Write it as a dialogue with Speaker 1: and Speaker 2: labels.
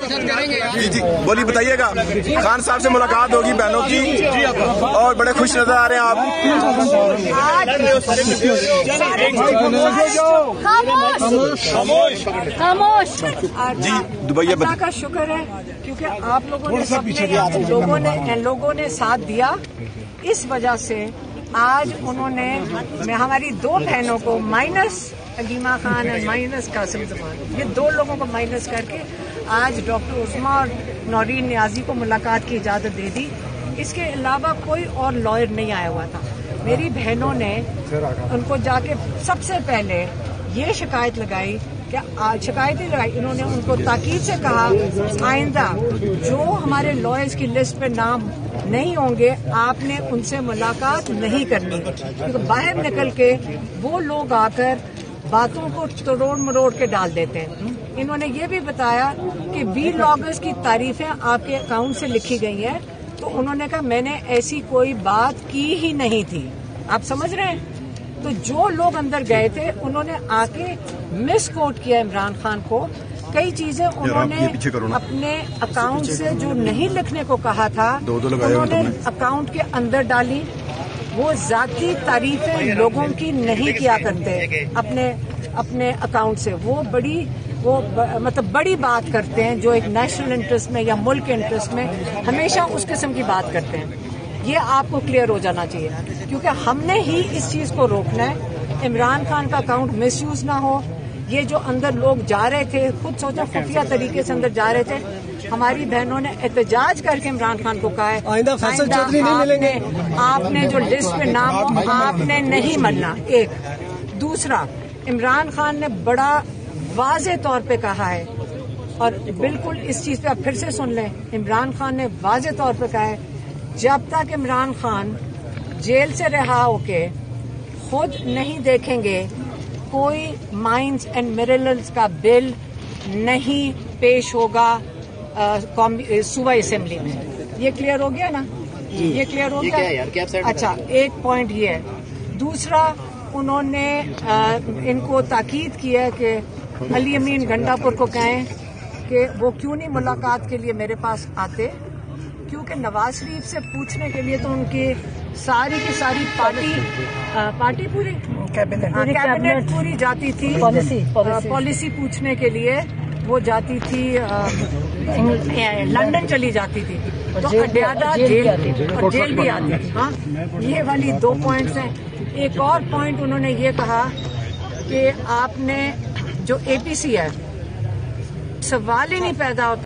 Speaker 1: जी जी बोलिए, बताइएगा। खान साहब से मुलाकात होगी बहनों की और बड़े खुश नजर आ रहे हैं आप।
Speaker 2: खामोश
Speaker 1: जी दुबैया
Speaker 2: अल्लाह का शुक्र है क्योंकि आप लोगों ने लोगों ने साथ दिया। इस वजह से आज उन्होंने हमारी दो बहनों को माइनस अलीमा खान और माइनस कासिम जमान, ये दो लोगों को माइनस करके आज डॉक्टर उस्मा और नौरीन नियाजी को मुलाकात की इजाजत दे दी। इसके अलावा कोई और लॉयर नहीं आया हुआ था। मेरी बहनों ने उनको जाके सबसे पहले ये शिकायत लगाई कि शिकायत ही लगाई, इन्होंने उनको ताकीद से कहा आइंदा जो हमारे लॉयर्स की लिस्ट पे नाम नहीं होंगे आपने उनसे मुलाकात नहीं करनी, क्योंकि बाहर निकल के वो लोग आकर बातों को तोड़ मरोड़ के डाल देते हैं। इन्होंने ये भी बताया कि वीलॉगर्स की तारीफें आपके अकाउंट से लिखी गई हैं, तो उन्होंने कहा मैंने ऐसी कोई बात की ही नहीं थी। आप समझ रहे हैं? तो जो लोग अंदर गए थे उन्होंने आके मिस कोट किया इमरान खान को। कई चीजें उन्होंने अपने अकाउंट से जो नहीं लिखने को कहा था उन्होंने अकाउंट के अंदर डाली। वो जाती तारीफें लोगों की नहीं किया करते अपने अकाउंट से। वो मतलब बड़ी बात करते हैं जो एक नेशनल इंटरेस्ट में या मुल्क के इंटरेस्ट में, हमेशा उस किस्म की बात करते हैं। ये आपको क्लियर हो जाना चाहिए, क्योंकि हमने ही इस चीज को रोकना है। इमरान खान का अकाउंट मिसयूज ना हो। ये जो अंदर लोग जा रहे थे, खुद सोचा खुफिया तरीके से अंदर जा रहे थे। हमारी बहनों ने एहतजाज करके इमरान खान को कहा है
Speaker 3: आइंदा फैसल चौधरी नहीं मिलेंगे।
Speaker 2: आपने जो लिस्ट में नाम हो आपने नहीं मनना। एक दूसरा, इमरान खान ने बड़ा वाज़े तौर पे कहा है, और बिल्कुल इस चीज पे आप फिर से सुन लें, इमरान खान ने वाज़े तौर पे कहा है जब तक इमरान खान जेल से रिहा होके खुद नहीं देखेंगे कोई माइंस एंड मिनरल्स का बिल नहीं पेश होगा सूबाई असेंबली में। ये क्लियर हो गया ना? ये क्लियर हो गया। अच्छा, एक पॉइंट ये है। दूसरा, उन्होंने इनको ताकीद किया है कि अली अमीन गंडापुर को कहें कि वो क्यों नहीं मुलाकात के लिए मेरे पास आते, क्योंकि नवाज शरीफ से पूछने के लिए तो उनकी सारी की सारी पार्टी पूरी कैबिनेट पूरी जाती थी। पॉलिसी पूछने के लिए वो जाती थी, लंदन चली जाती थी, तो अड्यादा जेल भी आती थी। हाँ, ये वाली दो पॉइंट्स हैं। एक और पॉइंट उन्होंने ये कहा कि आपने जो APC है, सवाल ही नहीं पैदा होता।